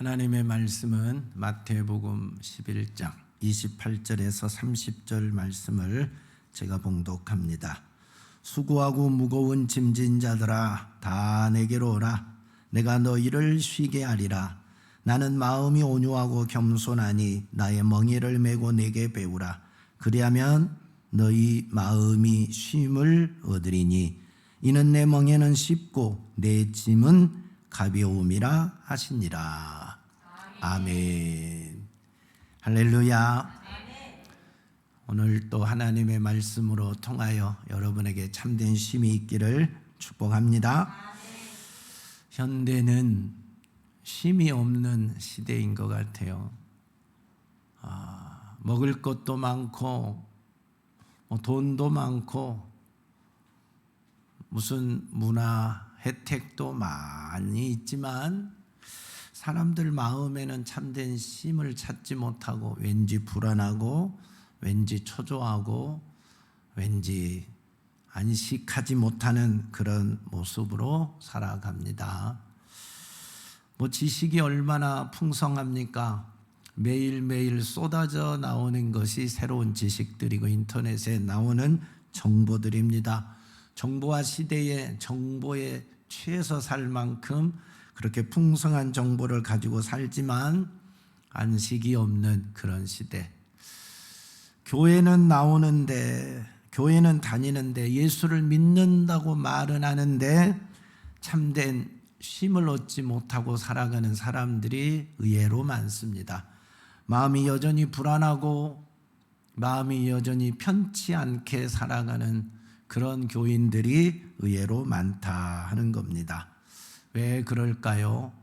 하나님의 말씀은 마태복음 11장 28절에서 30절 말씀을 제가 봉독합니다. 수고하고 무거운 짐진 자들아 다 내게로 오라. 내가 너희를 쉬게 하리라. 나는 마음이 온유하고 겸손하니 나의 멍에를 메고 내게 배우라. 그리하면 너희 마음이 쉼을 얻으리니 이는 내 멍에는 쉽고 내 짐은 가벼움이라 하시니라. 아멘. 할렐루야. 오늘 또 하나님의 말씀으로 통하여 여러분에게 참된 쉼이 있기를 축복합니다. 현대는 쉼이 없는 시대인 것 같아요. 먹을 것도 많고 돈도 많고 무슨 문화 혜택도 많이 있지만 사람들 마음에는 참된 쉼을 찾지 못하고 왠지 불안하고 왠지 초조하고 왠지 안식하지 못하는 그런 모습으로 살아갑니다. 지식이 얼마나 풍성합니까? 매일매일 쏟아져 나오는 것이 새로운 지식들이고 인터넷에 나오는 정보들입니다. 정보화 시대에 정보에 취해서 살 만큼 그렇게 풍성한 정보를 가지고 살지만 안식이 없는 그런 시대. 교회는 나오는데, 교회는 다니는데, 예수를 믿는다고 말은 하는데 참된 쉼을 얻지 못하고 살아가는 사람들이 의외로 많습니다. 마음이 여전히 불안하고 마음이 여전히 편치 않게 살아가는 그런 교인들이 의외로 많다 하는 겁니다. 왜 그럴까요?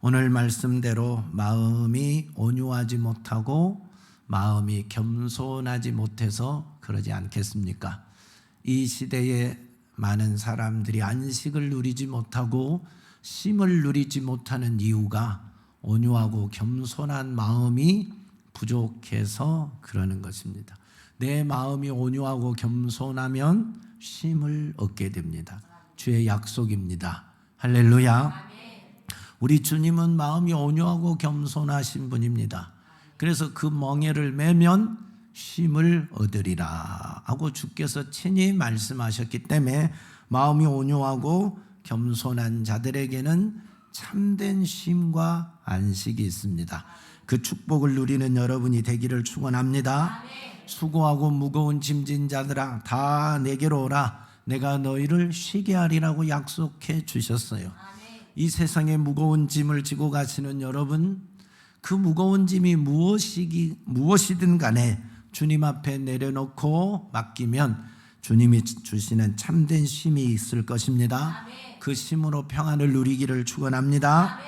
오늘 말씀대로 마음이 온유하지 못하고 마음이 겸손하지 못해서 그러지 않겠습니까? 이 시대에 많은 사람들이 안식을 누리지 못하고 쉼을 누리지 못하는 이유가 온유하고 겸손한 마음이 부족해서 그러는 것입니다. 내 마음이 온유하고 겸손하면 쉼을 얻게 됩니다. 주의 약속입니다. 할렐루야. 우리 주님은 마음이 온유하고 겸손하신 분입니다. 그래서 그 멍에를 메면 쉼을 얻으리라 하고 주께서 친히 말씀하셨기 때문에 마음이 온유하고 겸손한 자들에게는 참된 쉼과 안식이 있습니다. 그 축복을 누리는 여러분이 되기를 축원합니다. 수고하고 무거운 짐진 자들아 다 내게로 오라. 내가 너희를 쉬게 하리라고 약속해 주셨어요. 이 세상에 무거운 짐을 지고 가시는 여러분, 그 무거운 짐이 무엇이든 간에 주님 앞에 내려놓고 맡기면 주님이 주시는 참된 쉼이 있을 것입니다. 그 쉼으로 평안을 누리기를 축원합니다.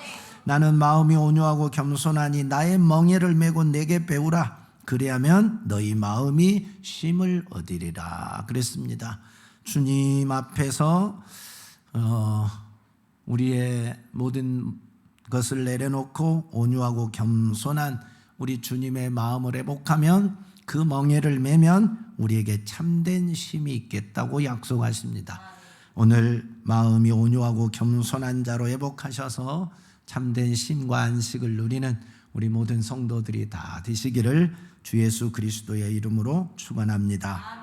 나는 마음이 온유하고 겸손하니 나의 멍에를 메고 내게 배우라. 그리하면 너희 마음이 쉼을 얻으리라 그랬습니다. 주님 앞에서 우리의 모든 것을 내려놓고 온유하고 겸손한 우리 주님의 마음을 회복하면 그 멍에를 메면 우리에게 참된 쉼이 있겠다고 약속하십니다. 오늘 마음이 온유하고 겸손한 자로 회복하셔서 참된 쉼과 안식을 누리는 우리 모든 성도들이 다 되시기를 주 예수 그리스도의 이름으로 축원합니다.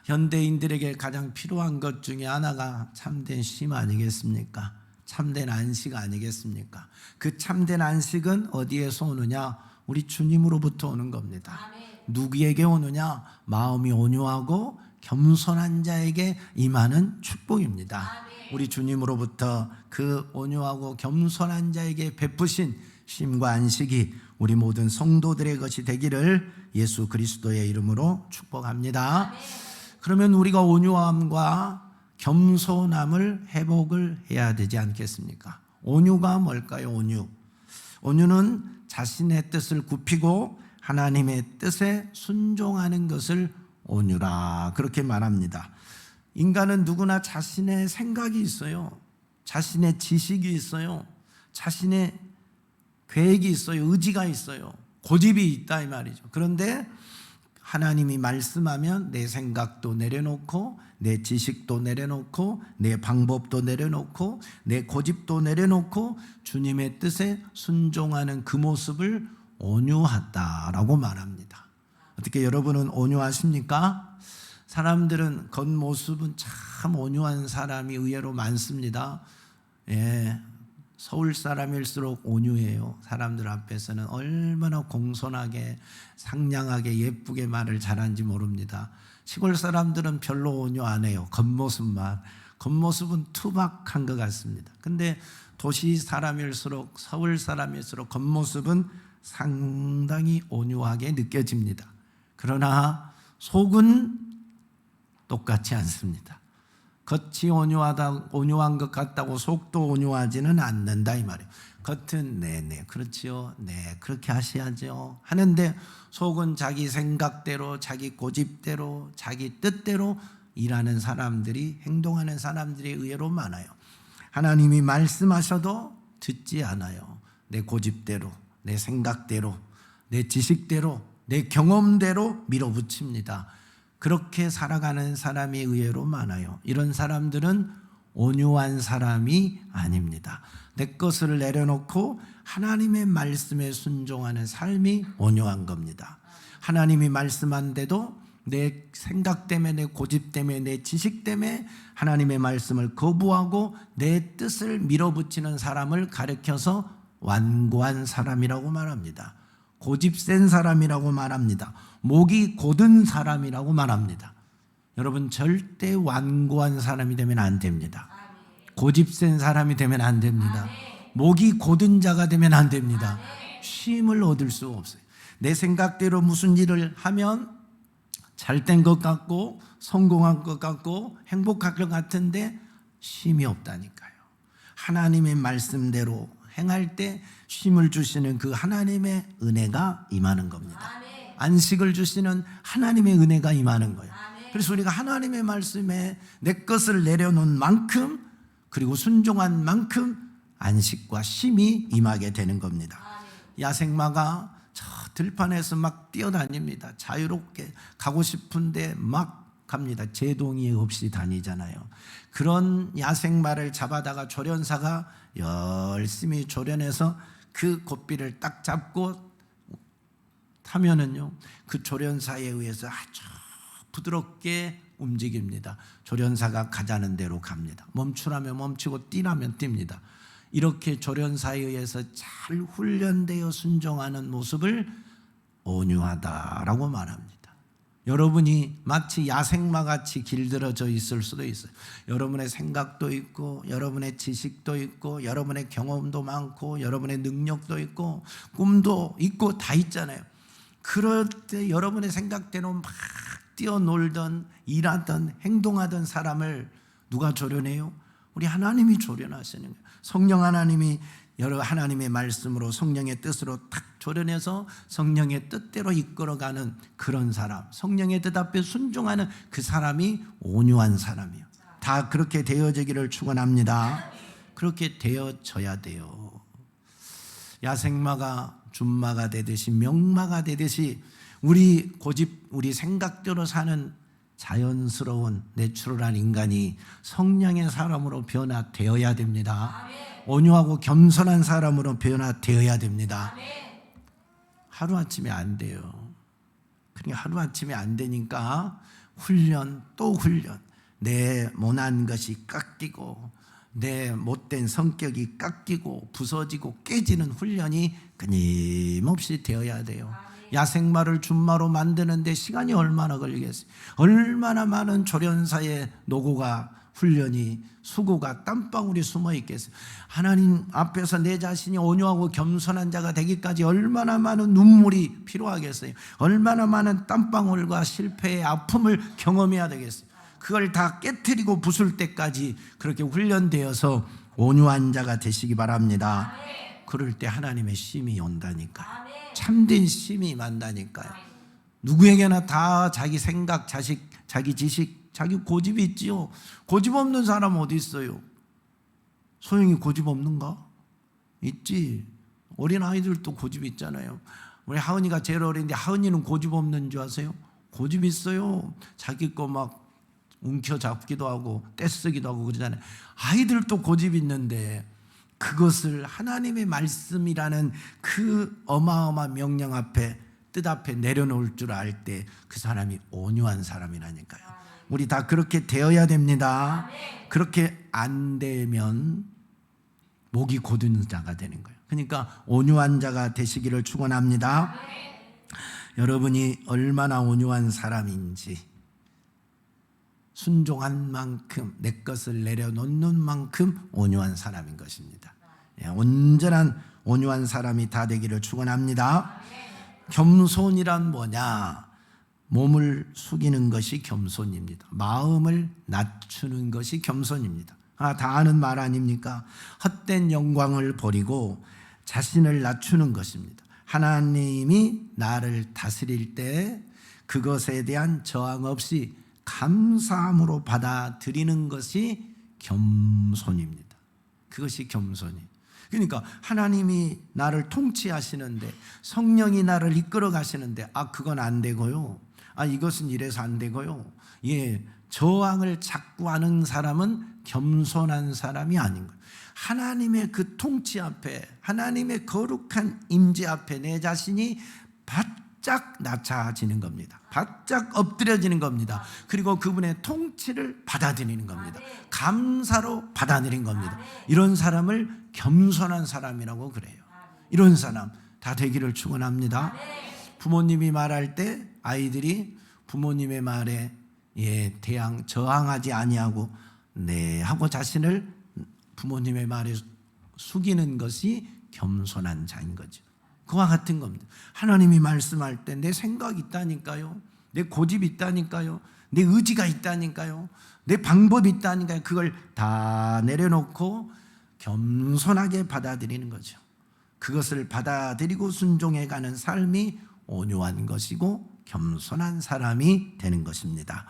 현대인들에게 가장 필요한 것 중에 하나가 참된 쉼 아니겠습니까? 참된 안식 아니겠습니까? 그 참된 안식은 어디에서 오느냐? 우리 주님으로부터 오는 겁니다. 누구에게 오느냐? 마음이 온유하고 겸손한 자에게 임하는 축복입니다. 우리 주님으로부터 그 온유하고 겸손한 자에게 베푸신 쉼과 안식이 우리 모든 성도들의 것이 되기를 예수 그리스도의 이름으로 축복합니다. 그러면 우리가 온유함과 겸손함을 회복을 해야 되지 않겠습니까? 온유가 뭘까요? 온유는 자신의 뜻을 굽히고 하나님의 뜻에 순종하는 것을 온유라 그렇게 말합니다. 인간은 누구나 자신의 생각이 있어요. 자신의 지식이 있어요. 자신의 계획이 있어요. 의지가 있어요. 고집이 있다 이 말이죠. 그런데 하나님이 말씀하면 내 생각도 내려놓고 내 지식도 내려놓고 내 방법도 내려놓고 내 고집도 내려놓고 주님의 뜻에 순종하는 그 모습을 온유하다라고 말합니다. 어떻게 여러분은 온유하십니까? 사람들은 겉모습은 참 온유한 사람이 의외로 많습니다. 예, 서울 사람일수록 온유해요. 사람들 앞에서는 얼마나 공손하게 상냥하게 예쁘게 말을 잘하는지 모릅니다. 시골 사람들은 별로 온유 안 해요. 겉모습만. 겉모습은 투박한 것 같습니다. 근데 도시 사람일수록 서울 사람일수록 겉모습은 상당히 온유하게 느껴집니다. 그러나 속은 똑같지 않습니다. 겉이 온유한 것 같다고 속도 온유하지는 않는다 이 말이에요. 겉은 네네 그렇지요, 네 그렇게 하셔야죠 하는데 속은 자기 생각대로 자기 고집대로 자기 뜻대로 일하는 사람들이 행동하는 사람들이 의외로 많아요. 하나님이 말씀하셔도 듣지 않아요. 내 고집대로 내 생각대로 내 지식대로 내 경험대로 밀어붙입니다. 그렇게 살아가는 사람이 의외로 많아요. 이런 사람들은 온유한 사람이 아닙니다. 내 것을 내려놓고 하나님의 말씀에 순종하는 삶이 온유한 겁니다. 하나님이 말씀한데도 내 생각 때문에 내 고집 때문에 내 지식 때문에 하나님의 말씀을 거부하고 내 뜻을 밀어붙이는 사람을 가리켜서 완고한 사람이라고 말합니다. 고집 센 사람이라고 말합니다. 목이 곧은 사람이라고 말합니다. 여러분 절대 완고한 사람이 되면 안 됩니다. 고집 센 사람이 되면 안 됩니다. 목이 곧은 자가 되면 안 됩니다. 쉼을 얻을 수 없어요. 내 생각대로 무슨 일을 하면 잘된 것 같고 성공한 것 같고 행복할 것 같은데 쉼이 없다니까요. 하나님의 말씀대로 행할 때 쉼을 주시는 그 하나님의 은혜가 임하는 겁니다. 안식을 주시는 하나님의 은혜가 임하는 거예요. 그래서 우리가 하나님의 말씀에 내 것을 내려놓은 만큼 그리고 순종한 만큼 안식과 쉼이 임하게 되는 겁니다. 야생마가 저 들판에서 막 뛰어다닙니다. 자유롭게 가고 싶은데 막 갑니다. 제동이 없이 다니잖아요. 그런 야생마를 잡아다가 조련사가 열심히 조련해서 그 고삐를 딱 잡고 타면은요, 그 조련사에 의해서 아주 부드럽게 움직입니다. 조련사가 가자는 대로 갑니다. 멈추라면 멈추고 뛰라면 뜁니다. 이렇게 조련사에 의해서 잘 훈련되어 순종하는 모습을 온유하다라고 말합니다. 여러분이 마치 야생마같이 길들여져 있을 수도 있어요. 여러분의 생각도 있고 여러분의 지식도 있고 여러분의 경험도 많고 여러분의 능력도 있고 꿈도 있고 다 있잖아요. 그럴 때 여러분의 생각대로 막 뛰어놀던 일하던 행동하던 사람을 누가 조련해요? 우리 하나님이 조련하시는 거예요. 성령 하나님이 여러 하나님의 말씀으로 성령의 뜻으로 탁 조련해서 성령의 뜻대로 이끌어가는 그런 사람, 성령의 뜻 앞에 순종하는 그 사람이 온유한 사람이에요. 다 그렇게 되어지기를 축원합니다. 그렇게 되어져야 돼요. 야생마가 준마가 되듯이 명마가 되듯이 우리 고집, 우리 생각대로 사는 자연스러운 내추럴한 인간이 성령의 사람으로 변화되어야 됩니다. 온유하고 겸손한 사람으로 변화되어야 됩니다. 하루아침에 안 돼요. 그러니까 하루아침에 안 되니까 훈련 또 훈련, 내 못난 것이 깎이고 내 못된 성격이 깎이고 부서지고 깨지는 훈련이 끊임없이 되어야 돼요. 야생마를 준마로 만드는데 시간이 얼마나 걸리겠어요? 얼마나 많은 조련사의 노고가 훈련이 수고가 땀방울이 숨어 있겠어요? 하나님 앞에서 내 자신이 온유하고 겸손한 자가 되기까지 얼마나 많은 눈물이 필요하겠어요? 얼마나 많은 땀방울과 실패의 아픔을 경험해야 되겠어요? 그걸 다 깨트리고 부술 때까지 그렇게 훈련되어서 온유한 자가 되시기 바랍니다. 그럴 때 하나님의 쉼이 온다니까요. 참된 쉼이 임한다니까요. 누구에게나 다 자기 생각, 자기 지식, 자기 고집이 있지요. 고집 없는 사람 어디 있어요? 소영이 고집 없는가? 있지. 어린 아이들도 고집이 있잖아요. 우리 하은이가 제일 어린데 하은이는 고집 없는 줄 아세요? 고집 있어요. 자기 거 막 움켜잡기도 하고 떼쓰기도 하고 그러잖아요. 아이들도 고집 있는데 그것을 하나님의 말씀이라는 그 어마어마한 명령 앞에, 뜻 앞에 내려놓을 줄 알 때 그 사람이 온유한 사람이라니까요. 우리 다 그렇게 되어야 됩니다. 그렇게 안 되면 목이 곧은 자가 되는 거예요. 그러니까 온유한 자가 되시기를 축원합니다. 여러분이 얼마나 온유한 사람인지, 순종한 만큼, 내 것을 내려놓는 만큼 온유한 사람인 것입니다. 온전한 온유한 사람이 다 되기를 축원합니다. 겸손이란 뭐냐? 몸을 숙이는 것이 겸손입니다. 마음을 낮추는 것이 겸손입니다. 다 아는 말 아닙니까? 헛된 영광을 버리고 자신을 낮추는 것입니다. 하나님이 나를 다스릴 때 그것에 대한 저항 없이 감사함으로 받아들이는 것이 겸손입니다. 그것이 겸손이에요. 그러니까 하나님이 나를 통치하시는데, 성령이 나를 이끌어 가시는데 그건 안 되고요, 이것은 이래서 안 되고요, 저항을 자꾸 하는 사람은 겸손한 사람이 아닌 거예요. 하나님의 그 통치 앞에, 하나님의 거룩한 임재 앞에 내 자신이 바짝 낮아지는 겁니다. 바짝 엎드려지는 겁니다. 그리고 그분의 통치를 받아들이는 겁니다. 감사로 받아들이는 겁니다. 이런 사람을 겸손한 사람이라고 그래요. 이런 사람 다 되기를 축원합니다. 부모님이 말할 때 아이들이 부모님의 말에 저항하지 아니하고 하고 자신을 부모님의 말에 숙이는 것이 겸손한 자인 거죠. 그와 같은 겁니다. 하나님이 말씀할 때 내 생각이 있다니까요, 내 고집이 있다니까요, 내 의지가 있다니까요, 내 방법이 있다니까요. 그걸 다 내려놓고 겸손하게 받아들이는 거죠. 그것을 받아들이고 순종해가는 삶이 온유한 것이고 겸손한 사람이 되는 것입니다.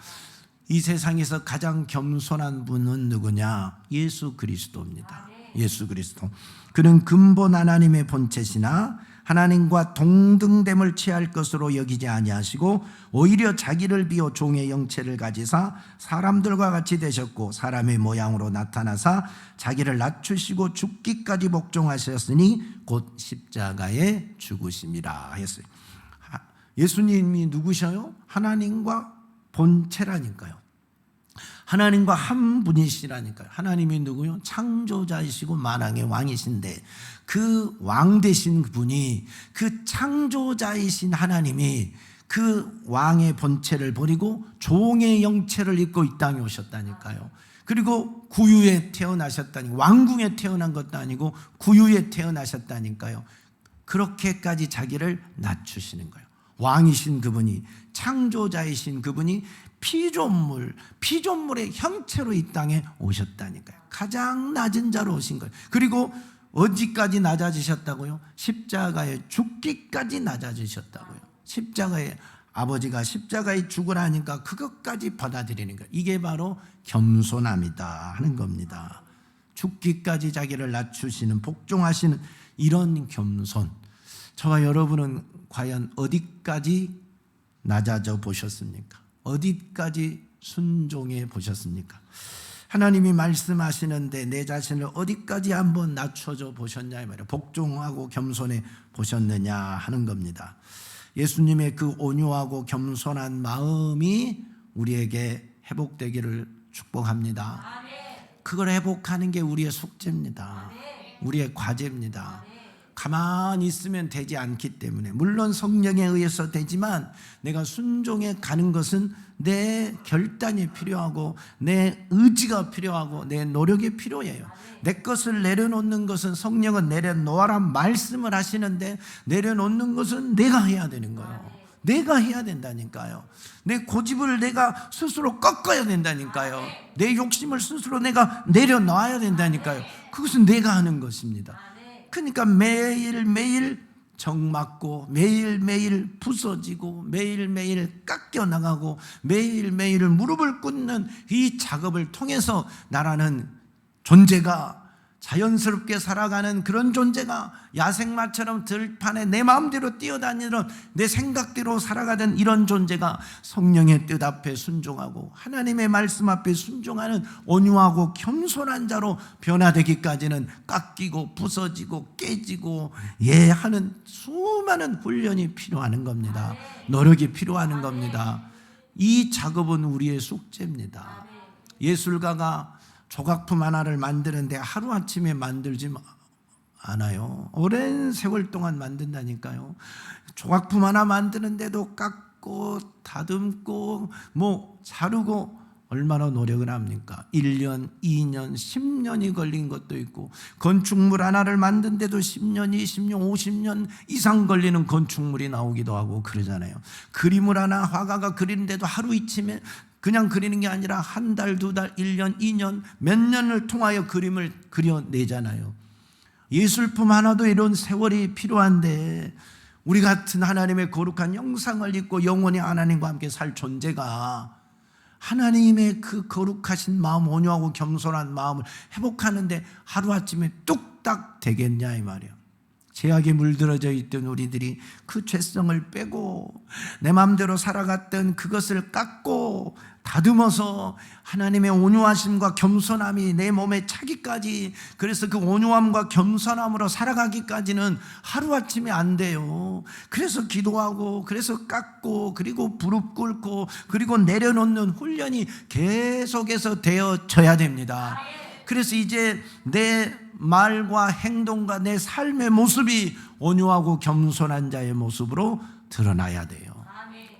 이 세상에서 가장 겸손한 분은 누구냐? 예수 그리스도입니다. 예수 그리스도. 그는 근본 하나님의 본체시나 하나님과 동등됨을 취할 것으로 여기지 아니하시고 오히려 자기를 비워 종의 형체를 가지사 사람들과 같이 되셨고 사람의 모양으로 나타나사 자기를 낮추시고 죽기까지 복종하셨으니 곧 십자가에 죽으심이라 했어요. 예수님이 누구셔요? 하나님과 본체라니까요. 하나님과 한 분이시라니까요. 하나님이 누구요? 창조자이시고 만왕의 왕이신데 그 왕 되신 분이, 그 창조자이신 하나님이 그 왕의 본체를 버리고 종의 형체를 입고 이 땅에 오셨다니까요. 그리고 구유에 태어나셨다니, 왕궁에 태어난 것도 아니고 구유에 태어나셨다니까요. 그렇게까지 자기를 낮추시는 거예요. 왕이신 그분이, 창조자이신 그분이 피조물의 형체로 이 땅에 오셨다니까요. 가장 낮은 자로 오신 거예요. 그리고 어디까지 낮아지셨다고요? 십자가에 죽기까지 낮아지셨다고요. 십자가에, 아버지가 십자가에 죽으라니까 그것까지 받아들이는 거예요. 이게 바로 겸손함이다 하는 겁니다. 죽기까지 자기를 낮추시는, 복종하시는 이런 겸손. 저와 여러분은 과연 어디까지 낮아져 보셨습니까? 어디까지 순종해 보셨습니까? 하나님이 말씀하시는데 내 자신을 어디까지 한번 낮춰져 보셨냐 이 말이에요. 복종하고 겸손해 보셨느냐 하는 겁니다. 예수님의 그 온유하고 겸손한 마음이 우리에게 회복되기를 축복합니다. 그걸 회복하는 게 우리의 숙제입니다. 우리의 과제입니다. 가만히 있으면 되지 않기 때문에, 물론 성령에 의해서 되지만 내가 순종해 가는 것은 내 결단이 필요하고 내 의지가 필요하고 내 노력이 필요해요. 내 것을 내려놓는 것은, 성령은 내려놓아라 말씀을 하시는데 내려놓는 것은 내가 해야 되는 거예요. 내가 해야 된다니까요. 내 고집을 내가 스스로 꺾어야 된다니까요. 내 욕심을 스스로 내가 내려놔야 된다니까요. 그것은 내가 하는 것입니다. 그러니까 매일매일 정맞고 매일매일 부서지고 매일매일 깎여나가고 매일매일 무릎을 꿇는 이 작업을 통해서 나라는 존재가 자연스럽게 살아가는 그런 존재가 야생마처럼 들판에 내 마음대로 뛰어다니는 내 생각대로 살아가던 이런 존재가 성령의 뜻 앞에 순종하고 하나님의 말씀 앞에 순종하는 온유하고 겸손한 자로 변화되기까지는 깎이고 부서지고 깨지고 하는 수많은 훈련이 필요한 겁니다. 노력이 필요한 겁니다. 이 작업은 우리의 숙제입니다. 예술가가 조각품 하나를 만드는데 하루아침에 만들지 않아요. 오랜 세월 동안 만든다니까요. 조각품 하나 만드는데도 깎고 다듬고 자르고 얼마나 노력을 합니까? 1년, 2년, 10년이 걸린 것도 있고, 건축물 하나를 만드는데도 10년, 20년, 50년 이상 걸리는 건축물이 나오기도 하고 그러잖아요. 그림을 하나 화가가 그리는데도 하루 이침에 그냥 그리는 게 아니라 한 달, 두 달, 1년, 2년 몇 년을 통하여 그림을 그려내잖아요. 예술품 하나도 이런 세월이 필요한데 우리 같은 하나님의 거룩한 형상을 입고 영원히 하나님과 함께 살 존재가 하나님의 그 거룩하신 마음, 온유하고 겸손한 마음을 회복하는데 하루아침에 뚝딱 되겠냐 이 말이에요. 죄악에 물들어져 있던 우리들이 그 죄성을 빼고 내 마음대로 살아갔던 그것을 깎고 다듬어서 하나님의 온유하심과 겸손함이 내 몸에 차기까지, 그래서 그 온유함과 겸손함으로 살아가기까지는 하루아침에 안 돼요. 그래서 기도하고, 그래서 깎고, 그리고 무릎 꿇고, 그리고 내려놓는 훈련이 계속해서 되어져야 됩니다. 그래서 이제 내 말과 행동과 내 삶의 모습이 온유하고 겸손한 자의 모습으로 드러나야 돼요.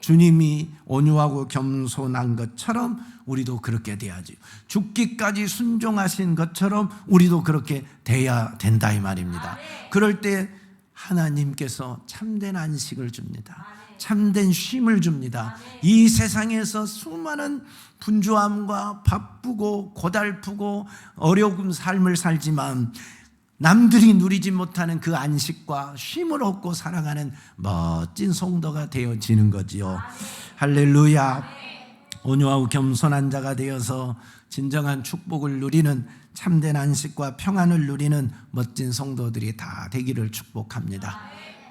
주님이 온유하고 겸손한 것처럼 우리도 그렇게 돼야지. 죽기까지 순종하신 것처럼 우리도 그렇게 돼야 된다 이 말입니다. 그럴 때 하나님께서 참된 안식을 줍니다. 참된 쉼을 줍니다. 이 세상에서 수많은 분주함과 바쁘고 고달프고 어려운 삶을 살지만 남들이 누리지 못하는 그 안식과 쉼을 얻고 살아가는 멋진 성도가 되어지는 거지요. 할렐루야. 온유하고 겸손한 자가 되어서 진정한 축복을 누리는, 참된 안식과 평안을 누리는 멋진 성도들이 다 되기를 축복합니다.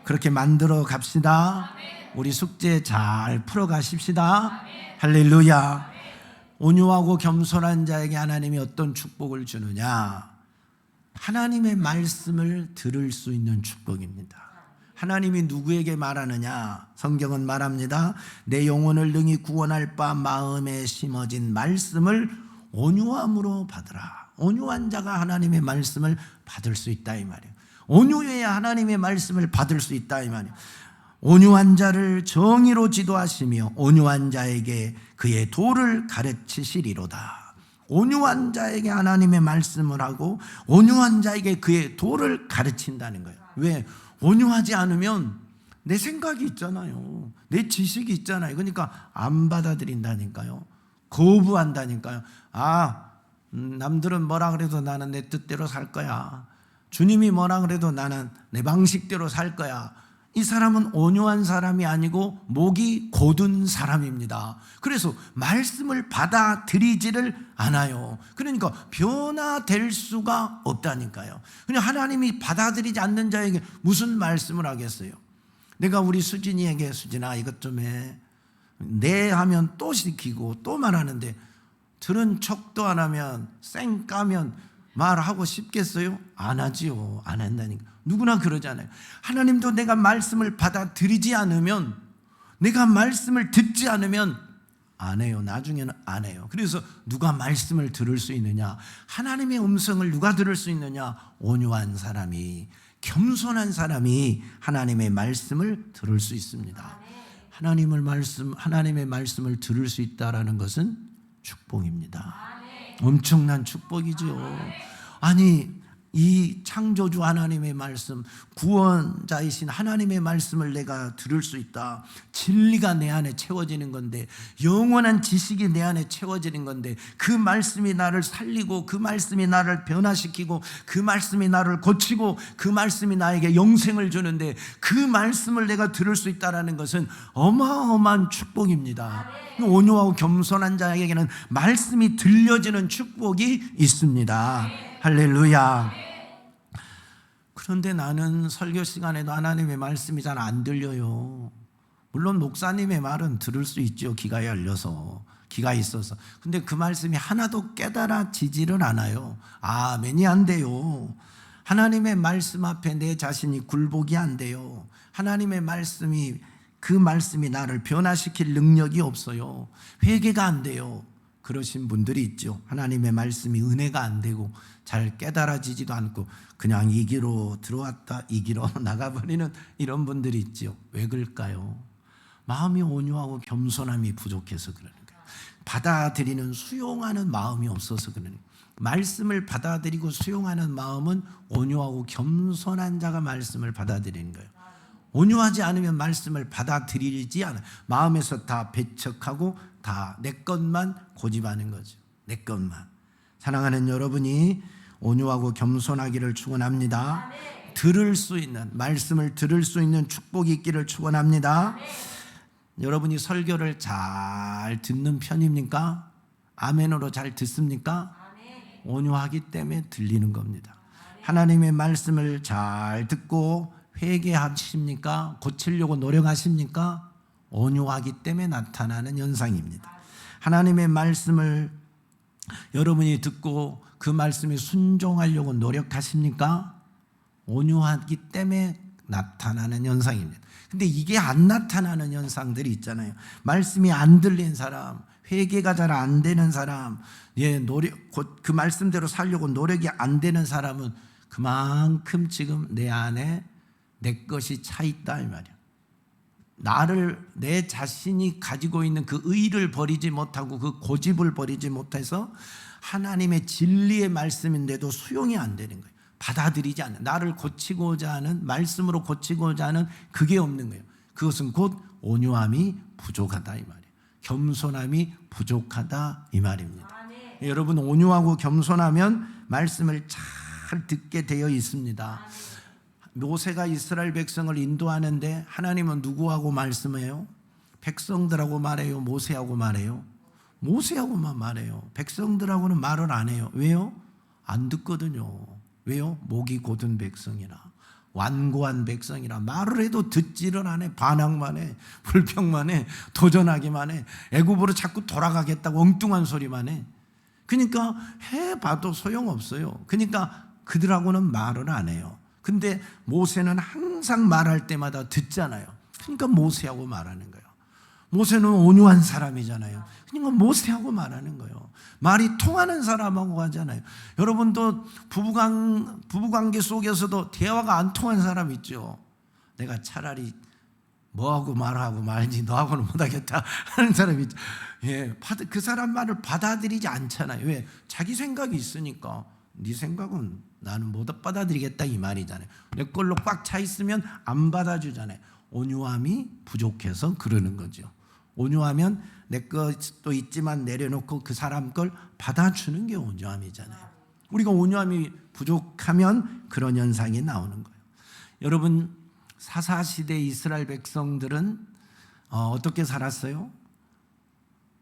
그렇게 만들어 갑시다. 우리 숙제 잘 풀어 가십시다. 할렐루야. 온유하고 겸손한 자에게 하나님이 어떤 축복을 주느냐? 하나님의 말씀을 들을 수 있는 축복입니다. 하나님이 누구에게 말하느냐? 성경은 말합니다. 내 영혼을 능히 구원할 바 마음에 심어진 말씀을 온유함으로 받으라. 온유한 자가 하나님의 말씀을 받을 수 있다 이 말이에요. 온유해야 하나님의 말씀을 받을 수 있다 이 말이에요. 온유한 자를 정의로 지도하시며 온유한 자에게 그의 도를 가르치시리로다. 온유한 자에게 하나님의 말씀을 하고 온유한 자에게 그의 도를 가르친다는 거예요. 왜? 온유하지 않으면 내 생각이 있잖아요. 내 지식이 있잖아요. 그러니까 안 받아들인다니까요. 거부한다니까요. 남들은 뭐라 그래도 나는 내 뜻대로 살 거야. 주님이 뭐라 그래도 나는 내 방식대로 살 거야. 이 사람은 온유한 사람이 아니고 목이 곧은 사람입니다. 그래서 말씀을 받아들이지를 않아요. 그러니까 변화될 수가 없다니까요. 그냥 하나님이 받아들이지 않는 자에게 무슨 말씀을 하겠어요? 내가 우리 수진이에게 수진아 이것 좀 해. 네 하면 또 시키고 또 말하는데 들은 척도 안 하면 쌩 까면 말하고 싶겠어요? 안 하지요. 안 한다니까. 누구나 그러잖아요. 하나님도 내가 말씀을 받아들이지 않으면, 내가 말씀을 듣지 않으면 안 해요. 나중에는 안 해요. 그래서 누가 말씀을 들을 수 있느냐? 하나님의 음성을 누가 들을 수 있느냐? 온유한 사람이, 겸손한 사람이 하나님의 말씀을 들을 수 있습니다. 하나님의 말씀을 들을 수 있다라는 것은 축복입니다. 엄청난 축복이죠. 아니, 이 창조주 하나님의 말씀, 구원자이신 하나님의 말씀을 내가 들을 수 있다. 진리가 내 안에 채워지는 건데, 영원한 지식이 내 안에 채워지는 건데, 그 말씀이 나를 살리고, 그 말씀이 나를 변화시키고, 그 말씀이 나를 고치고, 그 말씀이 나에게 영생을 주는데, 그 말씀을 내가 들을 수 있다는 것은 어마어마한 축복입니다. 온유하고 겸손한 자에게는 말씀이 들려지는 축복이 있습니다. 할렐루야. 그런데 나는 설교 시간에도 하나님의 말씀이 잘 안 들려요. 물론 목사님의 말은 들을 수 있죠. 귀가 열려서, 귀가 있어서. 근데 그 말씀이 하나도 깨달아지지를 않아요. 아멘이 안 돼요. 하나님의 말씀 앞에 내 자신이 굴복이 안 돼요. 하나님의 말씀이, 그 말씀이 나를 변화시킬 능력이 없어요. 회개가 안 돼요. 그러신 분들이 있죠. 하나님의 말씀이 은혜가 안 되고 잘 깨달아지지도 않고 그냥 이 길로 들어왔다 이 길로 나가버리는 이런 분들이 있죠. 왜 그럴까요? 마음이 온유하고 겸손함이 부족해서 그러는 거예요. 받아들이는, 수용하는 마음이 없어서 그러는 거예요. 말씀을 받아들이고 수용하는 마음은 온유하고 겸손한 자가 말씀을 받아들이는 거예요. 온유하지 않으면 말씀을 받아들이지 않아요. 마음에서 다 배척하고 다 내 것만 고집하는 거죠. 내 것만. 사랑하는 여러분이 온유하고 겸손하기를 축원합니다. 들을 수 있는, 말씀을 들을 수 있는 축복이 있기를 축원합니다. 여러분이 설교를 잘 듣는 편입니까? 아멘으로 잘 듣습니까? 온유하기 때문에 들리는 겁니다. 하나님의 말씀을 잘 듣고 회개하십니까? 고치려고 노력하십니까? 온유하기 때문에 나타나는 현상입니다. 하나님의 말씀을 여러분이 듣고 그 말씀에 순종하려고 노력하십니까? 온유하기 때문에 나타나는 현상입니다. 근데 이게 안 나타나는 현상들이 있잖아요. 말씀이 안 들린 사람, 회개가 잘 안 되는 사람, 그 말씀대로 살려고 노력이 안 되는 사람은 그만큼 지금 내 안에 내 것이 차 있다 이 말이야. 내 자신이 가지고 있는 그 의를 버리지 못하고 그 고집을 버리지 못해서 하나님의 진리의 말씀인데도 수용이 안 되는 거예요. 받아들이지 않는, 나를 고치고자 하는, 말씀으로 고치고자 하는 그게 없는 거예요. 그것은 곧 온유함이 부족하다 이 말이에요. 겸손함이 부족하다 이 말입니다. 여러분, 온유하고 겸손하면 말씀을 잘 듣게 되어 있습니다. 모세가 이스라엘 백성을 인도하는데 하나님은 누구하고 말씀해요? 백성들하고 말해요? 모세하고 말해요? 모세하고만 말해요. 백성들하고는 말을 안 해요. 왜요? 안 듣거든요. 왜요? 목이 곧은 백성이라, 완고한 백성이라 말을 해도 듣지를 않아. 반항만 해, 불평만 해, 도전하기만 해, 애굽으로 자꾸 돌아가겠다고 엉뚱한 소리만 해. 그러니까 해봐도 소용없어요. 그러니까 그들하고는 말을 안 해요. 근데 모세는 항상 말할 때마다 듣잖아요. 그러니까 모세하고 말하는 거예요. 모세는 온유한 사람이잖아요. 그러니까 모세하고 말하는 거예요. 말이 통하는 사람하고 하잖아요. 여러분도 부부관계 속에서도 대화가 안 통한 사람 있죠. 내가 차라리 뭐하고 말하고 말지 너하고는 못하겠다 하는 사람이 있죠. 그 사람 말을 받아들이지 않잖아요. 왜? 자기 생각이 있으니까. 네 생각은 나는 못 받아들이겠다 이 말이잖아요. 내 걸로 꽉 차 있으면 안 받아주잖아요. 온유함이 부족해서 그러는 거죠. 온유하면 내 것도 있지만 내려놓고 그 사람 걸 받아주는 게 온유함이잖아요. 우리가 온유함이 부족하면 그런 현상이 나오는 거예요. 여러분, 사사시대 이스라엘 백성들은 어떻게 살았어요?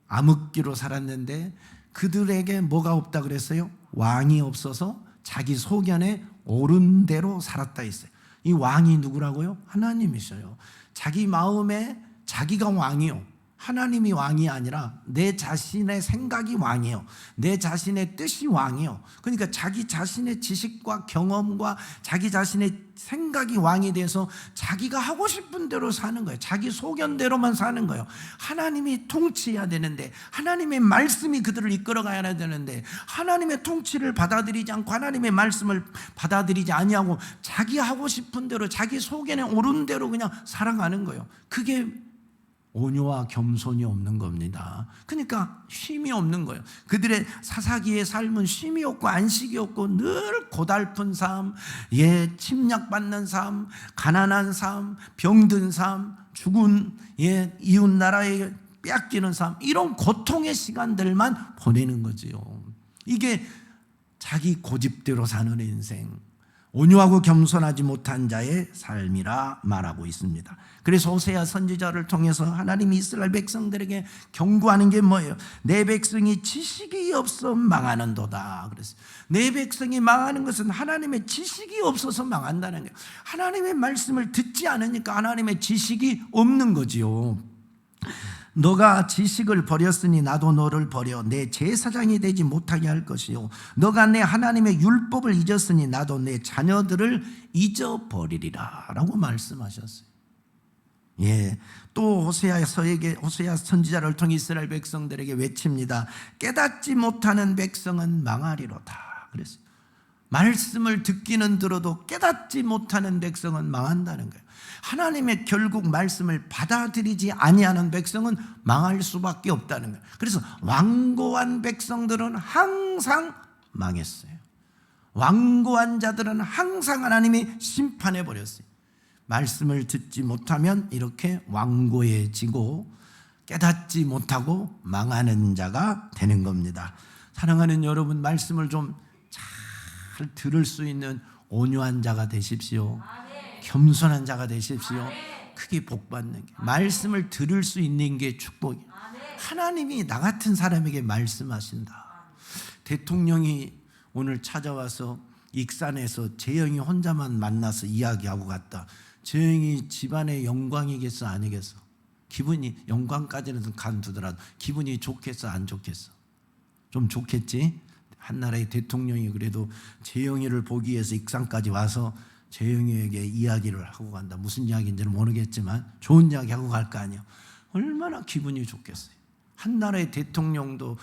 암흑기로 살았는데 그들에게 뭐가 없다 그랬어요? 왕이 없어서 자기 소견에 옳은 대로 살았다 했어요. 이 왕이 누구라고요? 하나님이셔요. 자기 마음에 자기가 왕이요. 하나님이 왕이 아니라 내 자신의 생각이 왕이에요. 내 자신의 뜻이 왕이에요. 그러니까 자기 자신의 지식과 경험과 자기 자신의 생각이 왕이 돼서 자기가 하고 싶은 대로 사는 거예요. 자기 소견대로만 사는 거예요. 하나님이 통치해야 되는데, 하나님의 말씀이 그들을 이끌어가야 되는데, 하나님의 통치를 받아들이지 않고 하나님의 말씀을 받아들이지 아니하고 자기 하고 싶은 대로 자기 소견에 옳은 대로 그냥 살아가는 거예요. 그게 온유와 겸손이 없는 겁니다. 그러니까 쉼이 없는 거예요. 그들의 사사기의 삶은 쉼이 없고 안식이 없고 늘 고달픈 삶, 침략받는 삶, 가난한 삶, 병든 삶, 죽은 이웃 나라에 빼앗기는 삶, 이런 고통의 시간들만 보내는 거지요. 이게 자기 고집대로 사는 인생, 온유하고 겸손하지 못한 자의 삶이라 말하고 있습니다. 그래서 호세아 선지자를 통해서 하나님이 이스라엘 백성들에게 경고하는 게 뭐예요? 내 백성이 지식이 없어 망하는도다. 그래서 내 백성이 망하는 것은 하나님의 지식이 없어서 망한다는 거예요. 하나님의 말씀을 듣지 않으니까 하나님의 지식이 없는 거지요. 너가 지식을 버렸으니 나도 너를 버려 내 제사장이 되지 못하게 할 것이요 너가 내 하나님의 율법을 잊었으니 나도 내 자녀들을 잊어버리리라 라고 말씀하셨어요. 예, 또 호세아 선지자를 통해 이스라엘 백성들에게 외칩니다. 깨닫지 못하는 백성은 망하리로다 그랬어요. 말씀을 듣기는 들어도 깨닫지 못하는 백성은 망한다는 거예요. 하나님의 결국 말씀을 받아들이지 아니하는 백성은 망할 수밖에 없다는 거예요. 그래서 완고한 백성들은 항상 망했어요. 완고한 자들은 항상 하나님이 심판해 버렸어요. 말씀을 듣지 못하면 이렇게 완고해지고 깨닫지 못하고 망하는 자가 되는 겁니다. 사랑하는 여러분, 말씀을 좀 잘 들을 수 있는 온유한 자가 되십시오. 겸손한 자가 되십시오. 크게 복받는 게, 말씀을 들을 수 있는 게 축복이에요. 하나님이 나 같은 사람에게 말씀하신다. 대통령이 오늘 찾아와서 익산에서 재영이 혼자만 만나서 이야기하고 갔다. 재영이 집안의 영광이겠어 아니겠어? 기분이, 영광까지는 간두더라도 기분이 좋겠어 안 좋겠어? 좀 좋겠지? 한나라의 대통령이 그래도 재영이를 보기 위해서 익산까지 와서 재영이에게 이야기를 하고 간다. 무슨 이야기인지는 모르겠지만 좋은 이야기 하고 갈 거 아니에요. 얼마나 기분이 좋겠어요. 한나라의 대통령도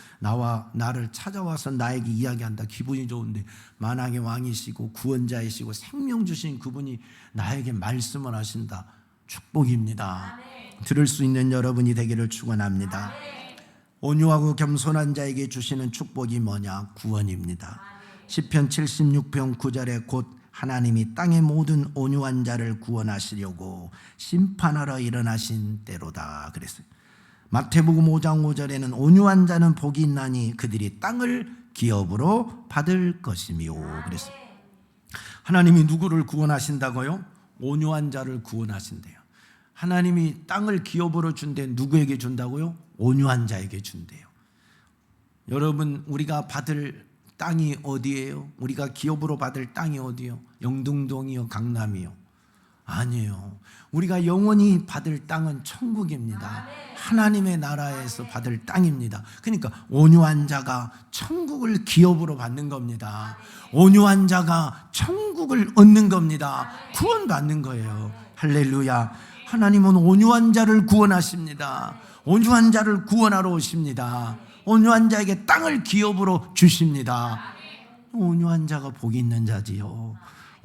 나를 찾아와서 나에게 이야기한다. 기분이 좋은데 만왕의 왕이시고 구원자이시고 생명 주신 그분이 나에게 말씀을 하신다. 축복입니다. 들을 수 있는 여러분이 되기를 축원합니다. 온유하고 겸손한 자에게 주시는 축복이 뭐냐? 구원입니다. 시편 76편 9절에 곧 하나님이 땅의 모든 온유한 자를 구원하시려고 심판하러 일어나신 때로다 그랬어요. 마태복음 5장 5절에는 온유한 자는 복이 있나니 그들이 땅을 기업으로 받을 것이며 그랬어요. 하나님이 누구를 구원하신다고요? 온유한 자를 구원하신대요. 하나님이 땅을 기업으로 준대. 누구에게 준다고요? 온유한 자에게 준대요. 여러분, 우리가 받을 땅이 어디예요? 우리가 기업으로 받을 땅이 어디요? 영등동이요? 강남이요? 아니에요. 우리가 영원히 받을 땅은 천국입니다. 하나님의 나라에서 받을 땅입니다. 그러니까 온유한 자가 천국을 기업으로 받는 겁니다. 온유한 자가 천국을 얻는 겁니다. 구원받는 거예요. 할렐루야. 하나님은 온유한 자를 구원하십니다. 온유한 자를 구원하러 오십니다. 온유한 자에게 땅을 기업으로 주십니다. 온유한 자가 복 있는 자지요.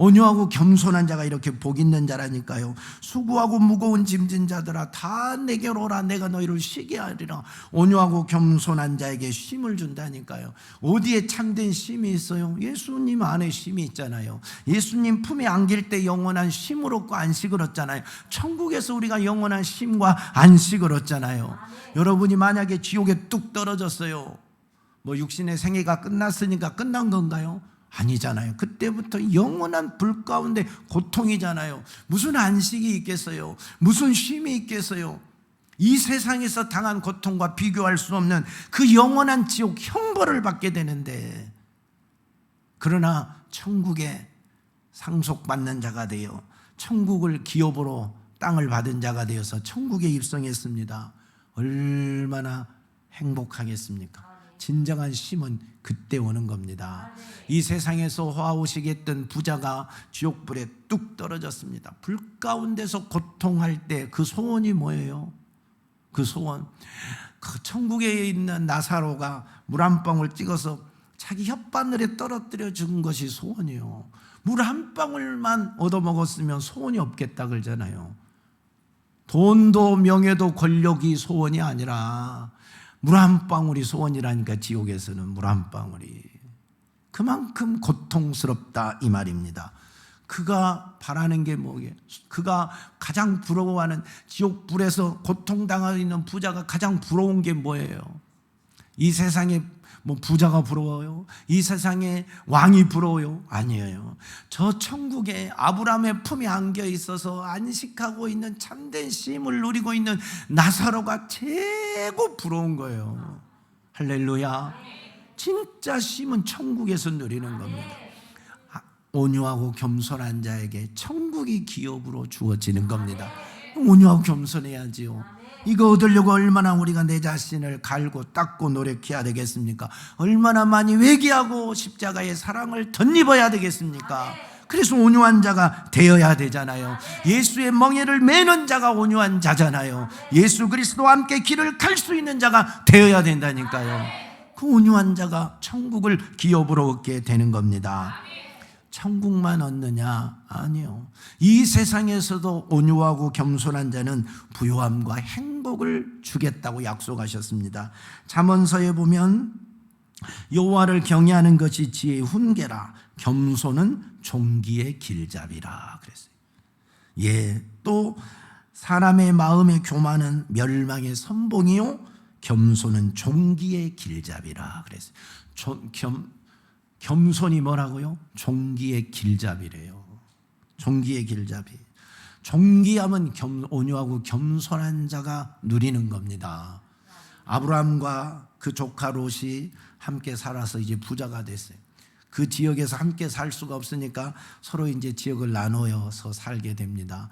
온유하고 겸손한 자가 이렇게 복 있는 자라니까요. 수고하고 무거운 짐진 자들아 다 내게로 오라. 내가 너희를 쉬게 하리라. 온유하고 겸손한 자에게 쉼을 준다니까요. 어디에 참된 쉼이 있어요? 예수님 안에 쉼이 있잖아요. 예수님 품에 안길 때 영원한 쉼을 얻고 안식을 얻잖아요. 천국에서 우리가 영원한 쉼과 안식을 얻잖아요. 여러분이 만약에 지옥에 뚝 떨어졌어요. 뭐 육신의 생애가 끝났으니까 끝난 건가요? 아니잖아요. 그때부터 영원한 불 가운데 고통이잖아요. 무슨 안식이 있겠어요? 무슨 쉼이 있겠어요? 이 세상에서 당한 고통과 비교할 수 없는 그 영원한 지옥 형벌을 받게 되는데, 그러나 천국에 상속받는 자가 되어 천국을 기업으로 땅을 받은 자가 되어서 천국에 입성했습니다. 얼마나 행복하겠습니까? 진정한 쉼은 그때 오는 겁니다. 이 세상에서 화오시게 했던 부자가 지옥불에 뚝 떨어졌습니다. 불 가운데서 고통할 때 그 소원이 뭐예요? 그 소원, 그 천국에 있는 나사로가 물 한 방울 찍어서 자기 혓바늘에 떨어뜨려 준 것이 소원이에요. 물 한 방울만 얻어먹었으면 소원이 없겠다 그러잖아요. 돈도 명예도 권력이 소원이 아니라 물 한 방울이 소원이라니까. 지옥에서는 물 한 방울이 그만큼 고통스럽다 이 말입니다. 그가 바라는 게 뭐예요? 그가 가장 부러워하는, 지옥불에서 고통당하고 있는 부자가 가장 부러운 게 뭐예요? 이 세상에 뭐 부자가 부러워요? 이 세상에 왕이 부러워요? 아니에요. 저 천국에 아브라함의 품에 안겨 있어서 안식하고 있는 참된 쉼을 누리고 있는 나사로가 최고 부러운 거예요. 할렐루야. 진짜 쉼은 천국에서 누리는 겁니다. 온유하고 겸손한 자에게 천국이 기업으로 주어지는 겁니다. 온유하고 겸손해야지요. 이거 얻으려고 얼마나 우리가 내 자신을 갈고 닦고 노력해야 되겠습니까? 얼마나 많이 회개하고 십자가의 사랑을 덧입어야 되겠습니까? 그래서 온유한 자가 되어야 되잖아요. 예수의 멍에를 매는 자가 온유한 자잖아요. 예수 그리스도와 함께 길을 갈 수 있는 자가 되어야 된다니까요. 그 온유한 자가 천국을 기업으로 얻게 되는 겁니다. 천국만 얻느냐? 아니요. 이 세상에서도 온유하고 겸손한 자는 부요함과 행복을 주겠다고 약속하셨습니다. 잠언서에 보면 여호와를 경외하는 것이 지혜의 훈계라 겸손은 종기의 길잡이라 그랬어요. 예, 또 사람의 마음의 교만은 멸망의 선봉이요 겸손은 종기의 길잡이라 그랬어요. 겸손이 뭐라고요? 종기의 길잡이래요. 종기의 길잡이. 종기함은 온유하고 겸손한 자가 누리는 겁니다. 아브라함과 그 조카 롯이 함께 살아서 이제 부자가 됐어요. 그 지역에서 함께 살 수가 없으니까 서로 이제 지역을 나눠서 살게 됩니다.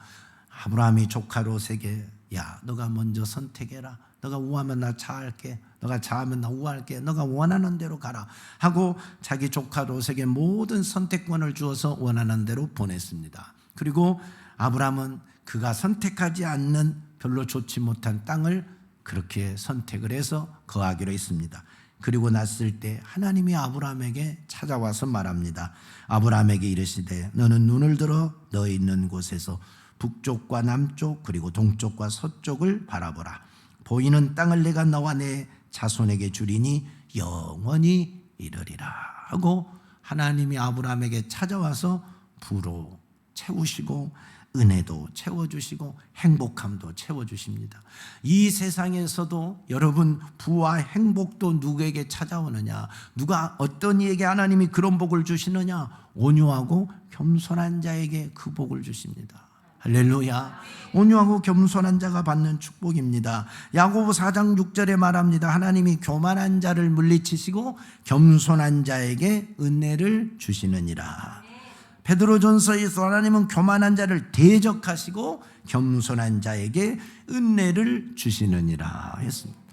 아브라함이 조카 롯에게 야, 너가 먼저 선택해라. 너가 우하면 나 좌할게. 너가 좌하면 나 우할게. 너가 원하는 대로 가라 하고 자기 조카 롯에게 모든 선택권을 주어서 원하는 대로 보냈습니다. 그리고 아브라함은 그가 선택하지 않는 별로 좋지 못한 땅을 그렇게 선택을 해서 거하기로 했습니다. 그리고 났을 때 하나님이 아브라함에게 찾아와서 말합니다. 아브라함에게 이르시되 너는 눈을 들어 너 있는 곳에서 북쪽과 남쪽 그리고 동쪽과 서쪽을 바라보라. 보이는 땅을 내가 너와 내 자손에게 주리니 영원히 이르리라 하고 하나님이 아브라함에게 찾아와서 부로 채우시고 은혜도 채워주시고 행복함도 채워주십니다. 이 세상에서도 여러분 부와 행복도 누구에게 찾아오느냐? 누가 어떤 이에게 하나님이 그런 복을 주시느냐? 온유하고 겸손한 자에게 그 복을 주십니다. 할렐루야. 온유하고 겸손한 자가 받는 축복입니다. 야고보 4장 6절에 말합니다. 하나님이 교만한 자를 물리치시고 겸손한 자에게 은혜를 주시느니라. 베드로전서에서 하나님은 교만한 자를 대적하시고 겸손한 자에게 은혜를 주시느니라 했습니다.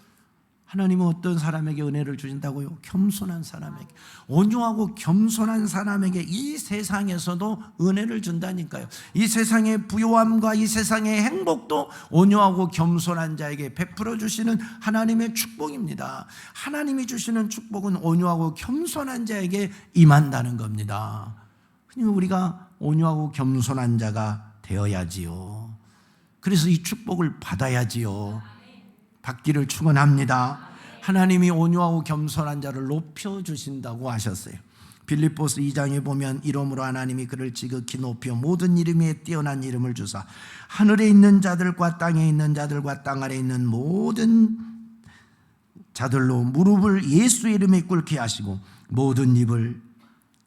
하나님은 어떤 사람에게 은혜를 주신다고요? 겸손한 사람에게. 온유하고 겸손한 사람에게 이 세상에서도 은혜를 준다니까요. 이 세상의 부요함과 이 세상의 행복도 온유하고 겸손한 자에게 베풀어 주시는 하나님의 축복입니다. 하나님이 주시는 축복은 온유하고 겸손한 자에게 임한다는 겁니다. 그러니까 우리가 온유하고 겸손한 자가 되어야지요. 그래서 이 축복을 받아야지요. 받기를 축원합니다. 하나님이 온유하고 겸손한 자를 높여주신다고 하셨어요. 빌립보서 2장에 보면 이러므로 하나님이 그를 지극히 높여 모든 이름 위에 뛰어난 이름을 주사 하늘에 있는 자들과 땅에 있는 자들과 땅 아래 있는 모든 자들로 무릎을 예수 이름에 꿇게 하시고 모든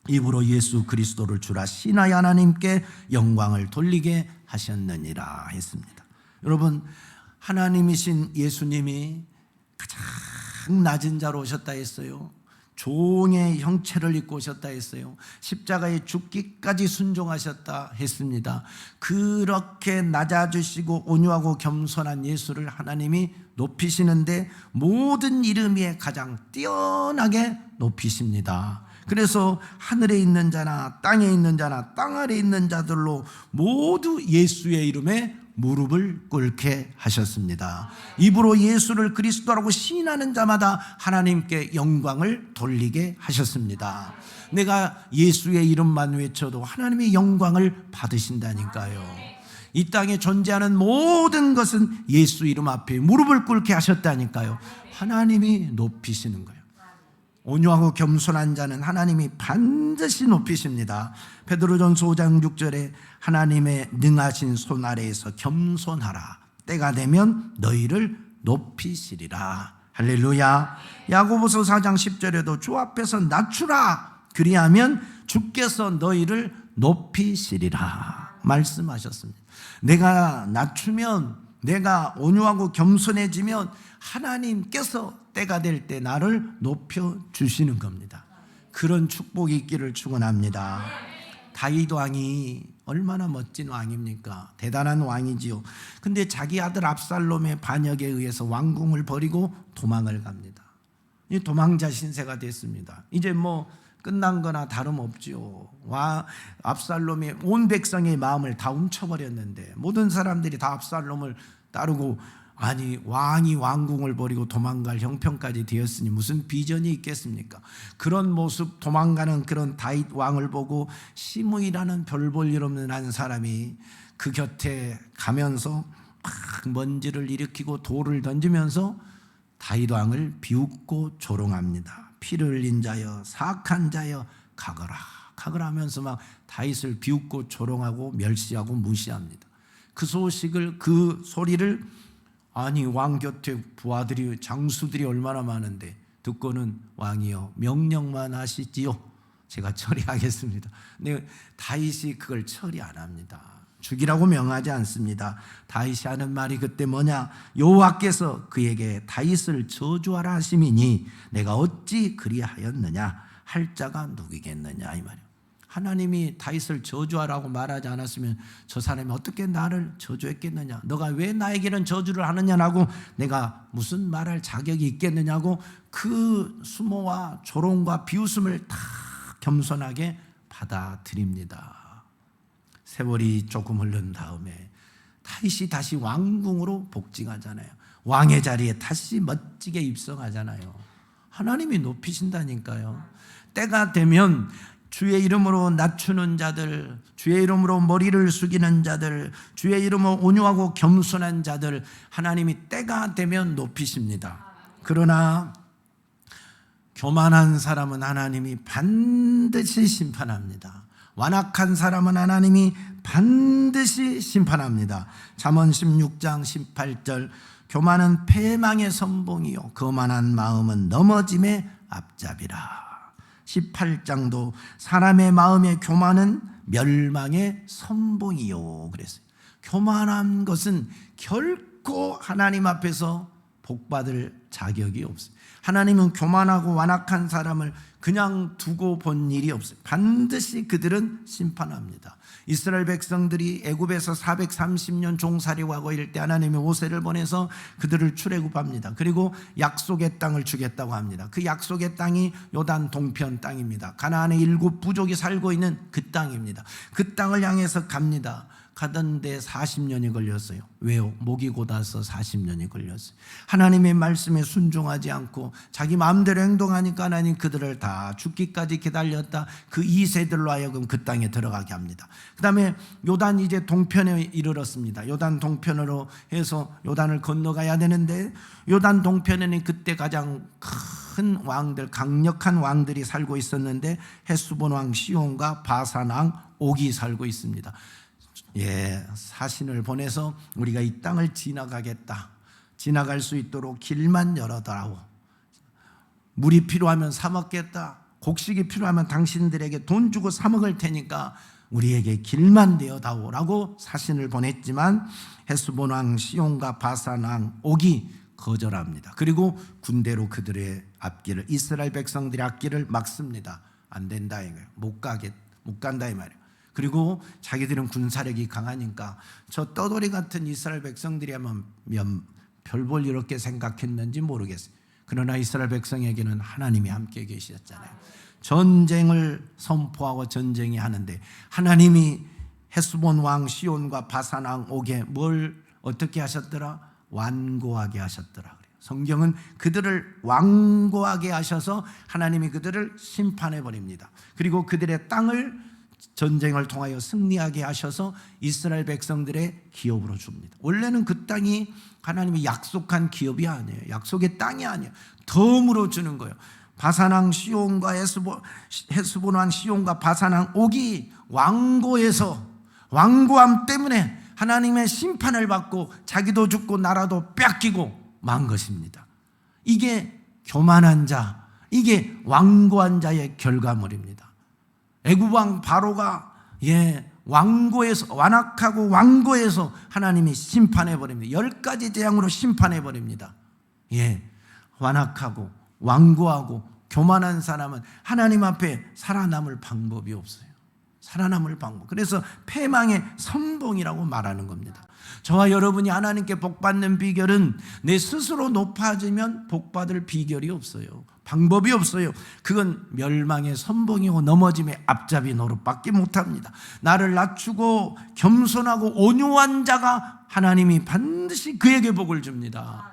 입으로 예수 그리스도를 주라 신하여 하나님께 영광을 돌리게 하셨느니라 했습니다. 여러분, 하나님이신 예수님이 가장 낮은 자로 오셨다 했어요. 종의 형체를 입고 오셨다 했어요. 십자가에 죽기까지 순종하셨다 했습니다. 그렇게 낮아주시고 온유하고 겸손한 예수를 하나님이 높이시는데 모든 이름 위에 가장 뛰어나게 높이십니다. 그래서 하늘에 있는 자나 땅에 있는 자나 땅 아래 있는 자들로 모두 예수의 이름에 무릎을 꿇게 하셨습니다. 입으로 예수를 그리스도라고 시인하는 자마다 하나님께 영광을 돌리게 하셨습니다. 내가 예수의 이름만 외쳐도 하나님의 영광을 받으신다니까요. 이 땅에 존재하는 모든 것은 예수 이름 앞에 무릎을 꿇게 하셨다니까요. 하나님이 높이시는 거예요. 온유하고 겸손한 자는 하나님이 반드시 높이십니다. 베드로전서 5장 6절에 하나님의 능하신 손 아래에서 겸손하라. 때가 되면 너희를 높이시리라 할렐루야. 야고보서 4장 10절에도 주 앞에서 낮추라, 그리하면 주께서 너희를 높이시리라 말씀하셨습니다. 내가 낮추면, 내가 온유하고 겸손해지면 하나님께서 때가 될 때 나를 높여주시는 겁니다. 그런 축복이 있기를 축원합니다. 다윗 왕이 얼마나 멋진 왕입니까? 대단한 왕이지요. 근데 자기 아들 압살롬의 반역에 의해서 왕궁을 버리고 도망을 갑니다. 이 도망자 신세가 됐습니다. 이제 뭐 끝난 거나 다름없지요. 압살롬이 온 백성의 마음을 다 훔쳐버렸는데 모든 사람들이 다 압살롬을 따르고, 아니 왕이 왕궁을 버리고 도망갈 형편까지 되었으니 무슨 비전이 있겠습니까? 그런 모습, 도망가는 그런 다윗 왕을 보고 시므이라는 별 볼 일 없는 한 사람이 그 곁에 가면서 막 먼지를 일으키고 돌을 던지면서 다윗 왕을 비웃고 조롱합니다. 피를 흘린 자여, 사악한 자여, 가거라 가거라 하면서 막 다윗을 비웃고 조롱하고 멸시하고 무시합니다. 그 소식을, 그 소리를, 아니 왕 곁에 부하들이, 장수들이 얼마나 많은데 듣고는 왕이여 명령만 하시지요, 제가 처리하겠습니다. 근데 다윗이 그걸 처리 안 합니다. 죽이라고 명하지 않습니다. 다윗이 하는 말이 그때 뭐냐? 여호와께서 그에게 다윗을 저주하라 하심이니 내가 어찌 그리하였느냐? 할 자가 누구겠느냐, 이 말이에요. 하나님이 다윗을 저주하라고 말하지 않았으면 저 사람이 어떻게 나를 저주했겠느냐, 너가 왜 나에게는 저주를 하느냐라고 내가 무슨 말할 자격이 있겠느냐고 그 수모와 조롱과 비웃음을 다 겸손하게 받아들입니다. 세월이 조금 흐른 다음에 다윗이 다시 왕궁으로 복직하잖아요. 왕의 자리에 다시 멋지게 입성하잖아요. 하나님이 높이신다니까요. 때가 되면 주의 이름으로 낮추는 자들, 주의 이름으로 머리를 숙이는 자들, 주의 이름으로 온유하고 겸손한 자들, 하나님이 때가 되면 높이십니다. 그러나 교만한 사람은 하나님이 반드시 심판합니다. 완악한 사람은 하나님이 반드시 심판합니다. 잠언 16장 18절, 교만은 패망의 선봉이요 거만한 마음은 넘어짐의 앞잡이라. 18장도 사람의 마음의 교만은 멸망의 선봉이요 그랬어요. 교만한 것은 결코 하나님 앞에서 복받을 자격이 없어요. 하나님은 교만하고 완악한 사람을 그냥 두고 본 일이 없어요. 반드시 그들은 심판합니다. 이스라엘 백성들이 애굽에서 430년 종살이하고 이럴 때 하나님이 모세를 보내서 그들을 출애굽합니다. 그리고 약속의 땅을 주겠다고 합니다. 그 약속의 땅이 요단 동편 땅입니다. 가나안의 7 부족이 살고 있는 그 땅입니다. 그 땅을 향해서 갑니다. 가던데 40년이 걸렸어요. 왜요? 목이 곧아서 40년이 걸렸어요. 하나님의 말씀에 순종하지 않고 자기 마음대로 행동하니까 하나님 그들을 다 죽기까지 기다렸다. 그 2세들로 하여금 그 땅에 들어가게 합니다. 그 다음에 요단 이제 동편에 이르렀습니다. 요단 동편으로 해서 요단을 건너가야 되는데, 요단 동편에는 그때 가장 큰 왕들, 강력한 왕들이 살고 있었는데 헤스본 왕 시온과 바산 왕 옥이 살고 있습니다. 사신을 보내서 우리가 이 땅을 지나가겠다, 지나갈 수 있도록 길만 열어달라고, 물이 필요하면 사 먹겠다, 곡식이 필요하면 당신들에게 돈 주고 사 먹을 테니까 우리에게 길만 내어다오라고 사신을 보냈지만 헤스본 왕 시온과 바산 왕 옥이 거절합니다. 그리고 군대로 그들의 앞길을, 이스라엘 백성들의 앞길을 막습니다. 안 된다 이거예요. 못 간다 이 말이에요. 그리고 자기들은 군사력이 강하니까 저 떠돌이 같은 이스라엘 백성들이 하면 별 볼 이렇게 생각했는지 모르겠어요. 그러나 이스라엘 백성에게는 하나님이 함께 계셨잖아요. 전쟁을 선포하고 전쟁이 하는데 하나님이 헤스본 왕 시온과 바산 왕 옥에 뭘 어떻게 하셨더라? 완고하게 하셨더라. 성경은 그들을 완고하게 하셔서 하나님이 그들을 심판해 버립니다. 그리고 그들의 땅을 전쟁을 통하여 승리하게 하셔서 이스라엘 백성들의 기업으로 줍니다. 원래는 그 땅이 하나님이 약속한 기업이 아니에요. 약속의 땅이 아니에요. 덤으로 주는 거예요. 바산왕 시온과 헤스본 왕 시온과 바산왕 옥이 완고해서, 완고함 때문에 하나님의 심판을 받고 자기도 죽고 나라도 뺏기고 만 것입니다. 이게 교만한 자, 이게 완고한 자의 결과물입니다. 애굽왕 바로가 완고해서, 완악하고 완고해서 하나님이 심판해 버립니다. 10가지 재앙으로 심판해 버립니다. 완악하고 완고하고 교만한 사람은 하나님 앞에 살아남을 방법이 없어요. 살아남을 방법. 그래서 패망의 선봉이라고 말하는 겁니다. 저와 여러분이 하나님께 복받는 비결은 내 스스로 높아지면 복받을 비결이 없어요. 방법이 없어요. 그건 멸망의 선봉이고 넘어짐의 앞잡이 노릇밖에 못합니다. 나를 낮추고 겸손하고 온유한 자가 하나님이 반드시 그에게 복을 줍니다.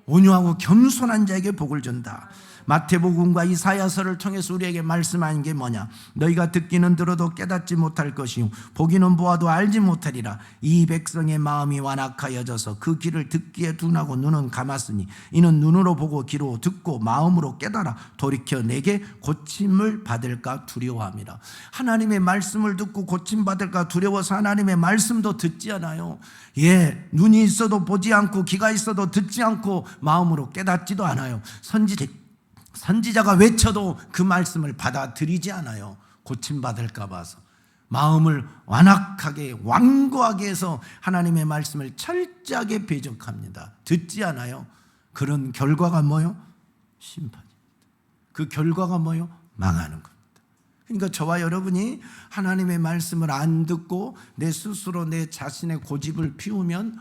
온유하고 겸손한 자에게 복을 준다. 마태복음과 이사야서를 통해서 우리에게 말씀하는 게 뭐냐? 너희가 듣기는 들어도 깨닫지 못할 것이요 보기는 보아도 알지 못하리라. 이 백성의 마음이 완악하여져서 그 길을 듣기에 둔하고 눈은 감았으니 이는 눈으로 보고 귀로 듣고 마음으로 깨달아 돌이켜 내게 고침을 받을까 두려워함이라. 하나님의 말씀을 듣고 고침받을까 두려워서 하나님의 말씀도 듣지 않아요. 눈이 있어도 보지 않고 귀가 있어도 듣지 않고 마음으로 깨닫지도 않아요. 선지자가 외쳐도 그 말씀을 받아들이지 않아요. 고침받을까 봐서 마음을 완악하게 완고하게 해서 하나님의 말씀을 철저하게 배척합니다. 듣지 않아요. 그런 결과가 뭐요? 심판입니다. 그 결과가 뭐요? 망하는 겁니다. 그러니까 저와 여러분이 하나님의 말씀을 안 듣고 내 스스로 내 자신의 고집을 피우면,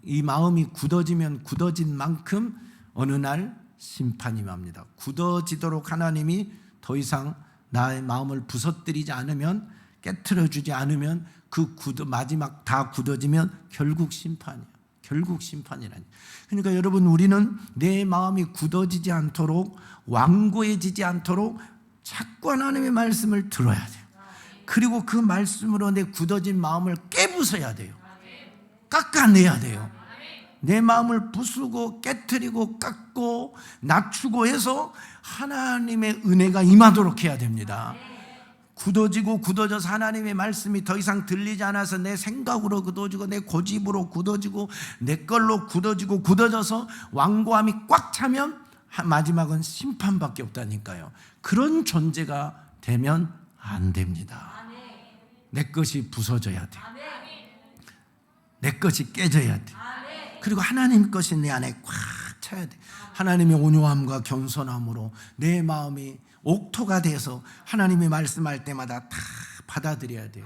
이 마음이 굳어지면 굳어진 만큼 어느 날 심판이 맙니다. 굳어지도록 하나님이 더 이상 나의 마음을 부서뜨리지 않으면, 깨트려주지 않으면 마지막 다 굳어지면 결국 심판이에요. 결국 심판이라니. 그러니까 여러분, 우리는 내 마음이 굳어지지 않도록, 완고해지지 않도록 자꾸 하나님의 말씀을 들어야 돼요. 그리고 그 말씀으로 내 굳어진 마음을 깨부숴야 돼요. 깎아내야 돼요. 내 마음을 부수고 깨트리고 깎고 낮추고 해서 하나님의 은혜가 임하도록 해야 됩니다. 굳어져서 하나님의 말씀이 더 이상 들리지 않아서 내 생각으로 굳어지고 내 고집으로 굳어지고 내 걸로 굳어져서 완고함이 꽉 차면 마지막은 심판밖에 없다니까요. 그런 존재가 되면 안 됩니다. 내 것이 부서져야 돼요. 내 것이 깨져야 돼요. 그리고 하나님 것이 내 안에 꽉 차야 돼. 하나님의 온유함과 겸손함으로 내 마음이 옥토가 돼서 하나님이 말씀할 때마다 다 받아들여야 돼요.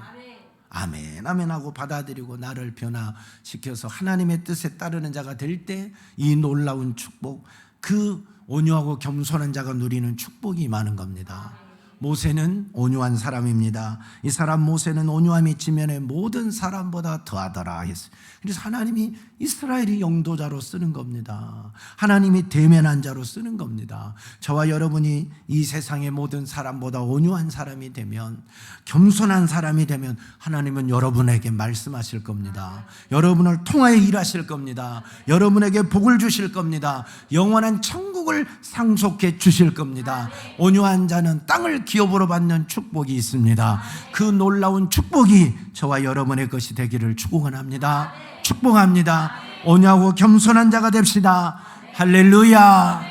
아멘 아멘 하고 받아들이고 나를 변화시켜서 하나님의 뜻에 따르는 자가 될 때 이 놀라운 축복, 그 온유하고 겸손한 자가 누리는 축복이 임하는 겁니다. 모세는 온유한 사람입니다. 이 사람 모세는 온유함이 지면의 모든 사람보다 더하더라 했어요. 그래서 하나님이 이스라엘이 영도자로 쓰는 겁니다. 하나님이 대면한 자로 쓰는 겁니다. 저와 여러분이 이 세상의 모든 사람보다 온유한 사람이 되면, 겸손한 사람이 되면 하나님은 여러분에게 말씀하실 겁니다. 여러분을 통하여 일하실 겁니다. 여러분에게 복을 주실 겁니다. 영원한 천국을 상속해 주실 겁니다. 온유한 자는 땅을 기업으로 받는 축복이 있습니다. 그 놀라운 축복이 저와 여러분의 것이 되기를 축원합니다. 축복합니다. 온유하고 겸손한 자가 됩시다. 할렐루야.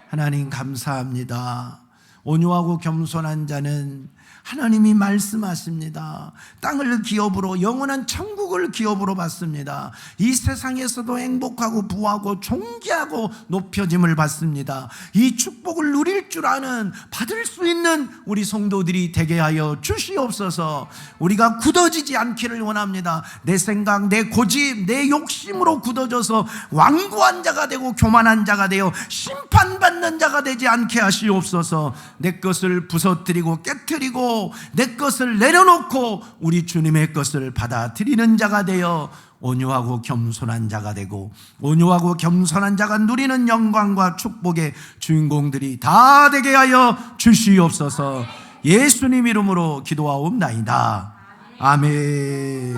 하나님 감사합니다. 온유하고 겸손한 자는 하나님이 말씀하십니다. 땅을 기업으로, 영원한 천국을 기업으로 받습니다. 이 세상에서도 행복하고 부하고 존귀하고 높여짐을 받습니다. 이 축복을 누릴 줄 아는, 받을 수 있는 우리 성도들이 되게 하여 주시옵소서. 우리가 굳어지지 않기를 원합니다. 내 생각, 내 고집, 내 욕심으로 굳어져서 완고한 자가 되고 교만한 자가 되어 심판받는 자가 되지 않게 하시옵소서. 내 것을 부서뜨리고 깨트리고 내 것을 내려놓고 우리 주님의 것을 받아들이는 자가 되어 온유하고 겸손한 자가 되고, 온유하고 겸손한 자가 누리는 영광과 축복의 주인공들이 다 되게 하여 주시옵소서. 예수님 이름으로 기도하옵나이다. 아멘.